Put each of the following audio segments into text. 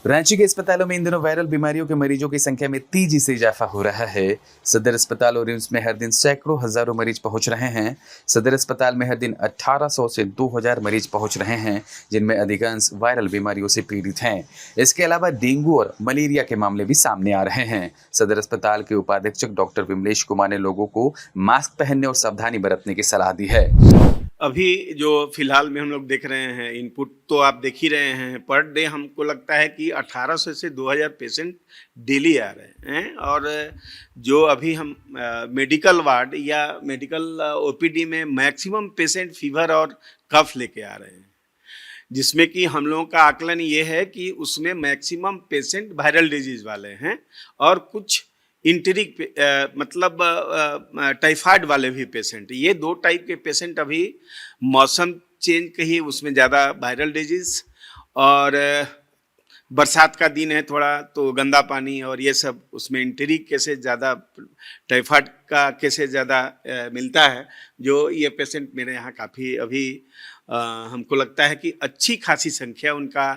रांची के अस्पतालों में इन दिनों वायरल बीमारियों के मरीजों की संख्या में तेजी से इजाफा हो रहा है। सदर अस्पताल और रिम्स में हर दिन सैकड़ों हजारों मरीज पहुंच रहे हैं। सदर अस्पताल में हर दिन 1800 से 2000 मरीज पहुंच रहे हैं, जिनमें अधिकांश वायरल बीमारियों से पीड़ित हैं। इसके अलावा डेंगू और मलेरिया के मामले भी सामने आ रहे हैं। सदर अस्पताल के उपाधीक्षक डॉक्टर विमलेश कुमार ने लोगों को मास्क पहनने और सावधानी बरतने की सलाह दी है। अभी जो फिलहाल में हम लोग देख रहे हैं इनपुट तो आप देख ही रहे हैं। पर डे हमको लगता है कि 1800 से 2000 पेशेंट डेली आ रहे हैं। और जो अभी हम मेडिकल वार्ड या मेडिकल ओपीडी में मैक्सिमम पेशेंट फीवर और कफ लेके आ रहे हैं, जिसमें कि हम लोगों का आकलन ये है कि उसमें मैक्सिमम पेशेंट वायरल डिजीज वाले हैं और कुछ इंटरिक मतलब टाइफाइड वाले भी पेशेंट। ये दो टाइप के पेशेंट अभी मौसम चेंज के ही उसमें ज़्यादा वायरल डिजीज और बरसात का दिन है थोड़ा तो गंदा पानी और ये सब उसमें इंटरिक केसेस ज़्यादा, टाइफाइड का केसेस ज़्यादा मिलता है। जो ये पेशेंट मेरे यहाँ काफ़ी अभी हमको लगता है कि अच्छी खासी संख्या उनका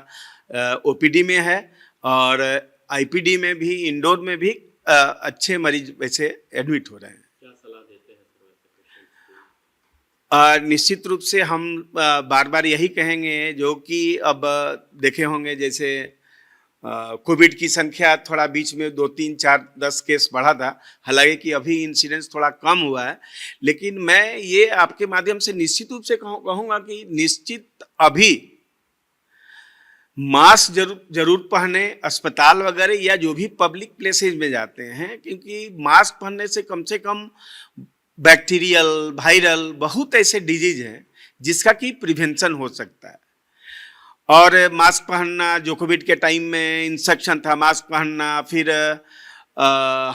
ओपीडी में है और आईपीडी में भी, इंडोर में भी अच्छे मरीज वैसे एडमिट हो रहे हैं। क्या सलाह देते हैं फिर वैसे पेशेंट्स को? निश्चित रूप से हम बार बार यही कहेंगे, जो कि अब देखे होंगे जैसे कोविड की संख्या थोड़ा बीच में 2, 3, 4, 10 केस बढ़ा था। हालांकि कि अभी इंसिडेंस थोड़ा कम हुआ है, लेकिन मैं ये आपके माध्यम से निश्चित रूप से कहूँगा कि निश्चित अभी मास्क जरूर पहने अस्पताल वगैरह या जो भी पब्लिक प्लेसेज में जाते हैं, क्योंकि मास्क पहनने से कम बैक्टीरियल, वायरल बहुत ऐसे डिजीज हैं जिसका कि प्रिवेंशन हो सकता है। और मास्क पहनना, जो कोविड के टाइम में इंस्ट्रक्शन था मास्क पहनना, फिर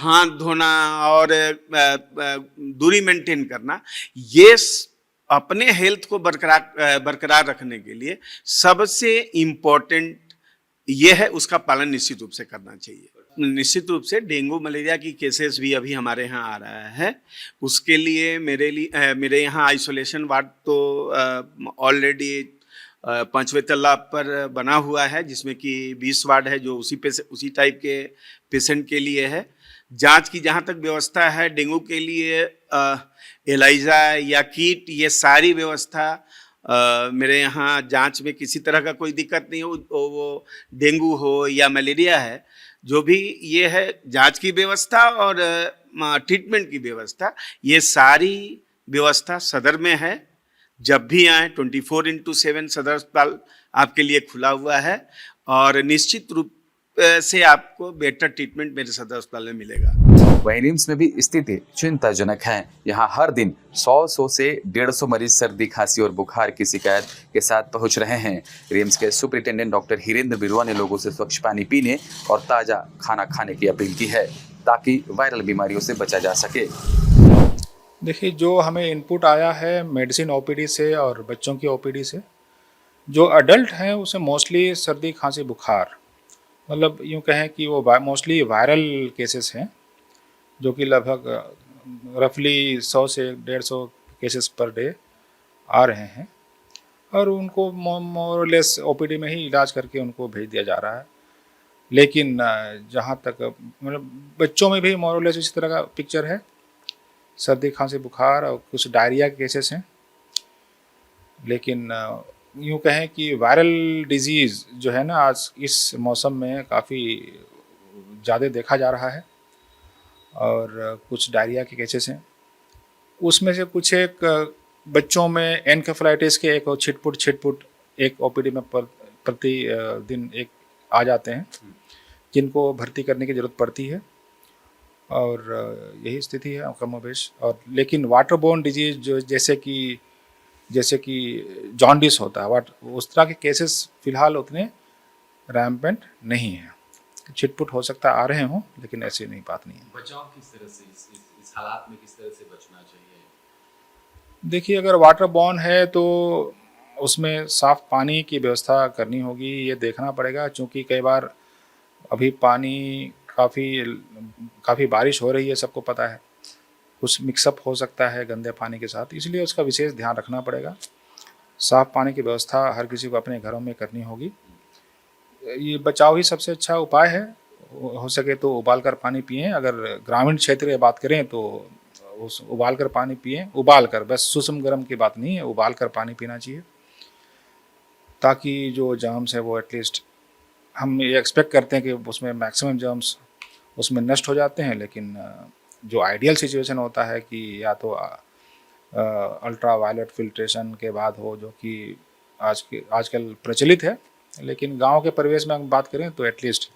हाथ धोना और दूरी मेंटेन करना, ये अपने हेल्थ को बरकरार रखने के लिए सबसे इम्पोर्टेंट ये है, उसका पालन निश्चित रूप से करना चाहिए। निश्चित रूप से डेंगू मलेरिया की केसेस भी अभी हमारे यहाँ आ रहा है। उसके लिए मेरे यहाँ आइसोलेशन वार्ड तो ऑलरेडी 5वें तल्ला पर बना हुआ है, जिसमें कि 20 वार्ड है जो उसी टाइप के पेशेंट के लिए है। जांच की जहाँ तक व्यवस्था है डेंगू के लिए, एलाइजा या किट, ये सारी व्यवस्था मेरे यहाँ जांच में किसी तरह का कोई दिक्कत नहीं हो। वो डेंगू हो या मलेरिया है, जो भी ये है जांच की व्यवस्था और ट्रीटमेंट की व्यवस्था, ये सारी व्यवस्था सदर में है। जब भी आए 24/7 सदर अस्पताल आपके लिए खुला हुआ है और निश्चित रूप से आपको बेटर ट्रीटमेंट मेरे सदर अस्पताल में मिलेगा। वहीं रिम्स में भी स्थिति चिंताजनक है। यहाँ हर दिन 100 से 150 मरीज सर्दी, खांसी और बुखार की शिकायत के साथ पहुंच रहे हैं। रिम्स के सुपरिटेंडेंट डॉक्टर हिरेंद्र बिरुआ ने लोगों से स्वच्छ पानी पीने और ताज़ा खाना खाने की अपील की है, ताकि वायरल बीमारियों से बचा जा सके। देखिए, जो हमें इनपुट आया है मेडिसिन ओपीडी से और बच्चों की ओपीडी से, जो अडल्ट हैं उसे मोस्टली सर्दी, खांसी, बुखार, मतलब यूँ कहें कि वो मोस्टली वायरल केसेस हैं, जो कि लगभग रफली 100 से 150 केसेस पर डे आ रहे हैं और उनको मोर लेस ओपीडी में ही इलाज करके उनको भेज दिया जा रहा है। लेकिन जहाँ तक मतलब बच्चों में भी मोर लेस इसी तरह का पिक्चर है, सर्दी, खांसी, बुखार और कुछ डायरिया के केसेस हैं। लेकिन यूँ कहें कि वायरल डिजीज़ जो है ना, आज इस मौसम में काफ़ी ज़्यादा देखा जा रहा है और कुछ डायरिया के केसेस हैं। उसमें से कुछ एक बच्चों में एनकेफेलाइटिस के एक छिटपुट एक ओपीडी में प्रति दिन एक आ जाते हैं, जिनको भर्ती करने की ज़रूरत पड़ती है और यही स्थिति है कमोबेश। और लेकिन वाटर बोर्न डिजीज़ जो जैसे कि जॉन्डिस होता है, उस तरह के केसेस फ़िलहाल उतने रैम्पेंट नहीं हैं। छिटपुट हो सकता है आ रहे हों, लेकिन ऐसी नहीं बात नहीं है। बचाव किस तरह से इस हालात में किस तरह से बचना चाहिए? देखिए, अगर वाटर बॉर्न है तो उसमें साफ़ पानी की व्यवस्था करनी होगी। ये देखना पड़ेगा, क्योंकि कई बार अभी पानी काफ़ी बारिश हो रही है, सबको पता है, कुछ मिक्सअप हो सकता है गंदे पानी के साथ, इसलिए उसका विशेष ध्यान रखना पड़ेगा। साफ़ पानी की व्यवस्था हर किसी को अपने घरों में करनी होगी। ये बचाव ही सबसे अच्छा उपाय है। हो सके तो उबाल कर पानी पिएं। अगर ग्रामीण क्षेत्र की बात करें तो उस उबाल कर पानी पिएं, उबाल कर, बस सुसुम गर्म की बात नहीं है, उबाल कर पानी पीना चाहिए, ताकि जो जर्म्स है वो एटलीस्ट, हम ये एक्सपेक्ट करते हैं कि उसमें मैक्सिमम जर्म्स उसमें नष्ट हो जाते हैं, लेकिन जो आइडियल सिचुएशन होता है कि या तो अल्ट्रा वायलेट फिल्ट्रेशन के बाद हो, जो कि आजकल प्रचलित है, लेकिन गांव के परिवेश में हम बात करें तो एटलीस्ट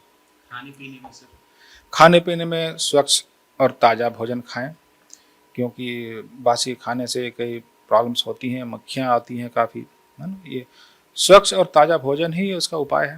खाने पीने में स्वच्छ और ताज़ा भोजन खाएं, क्योंकि बासी खाने से कई प्रॉब्लम्स होती हैं, मक्खियाँ आती हैं काफ़ी, है ना। ये स्वच्छ और ताज़ा भोजन ही उसका उपाय है।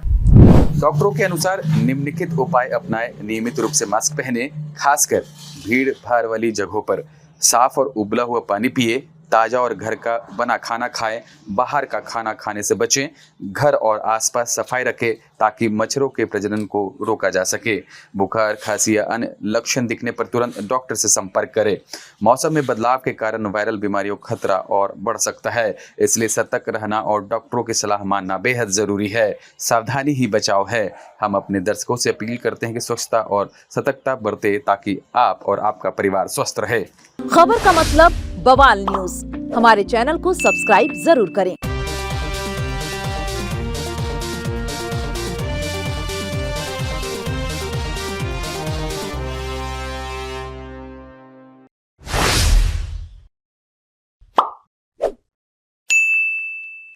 डॉक्टरों के अनुसार निम्नलिखित उपाय अपनाएं। नियमित रूप से मास्क पहने, खासकर भीड़ भाड़ वाली जगहों पर। साफ और उबला हुआ पानी पिए, ताज़ा और घर का बना खाना खाएं, बाहर का खाना खाने से बचें, घर और आसपास सफाई रखें ताकि मच्छरों के प्रजनन को रोका जा सके। बुखार, खांसी या अन्य लक्षण दिखने पर तुरंत डॉक्टर से संपर्क करें। मौसम में बदलाव के कारण वायरल बीमारियों का खतरा और बढ़ सकता है, इसलिए सतर्क रहना और डॉक्टरों की सलाह मानना बेहद जरूरी है। सावधानी ही बचाव है। हम अपने दर्शकों से अपील करते हैं कि स्वच्छता और सतर्कता बरतें ताकि आप और आपका परिवार स्वस्थ रहे। खबर का मतलब बवाल न्यूज। हमारे चैनल को सब्सक्राइब जरूर करें।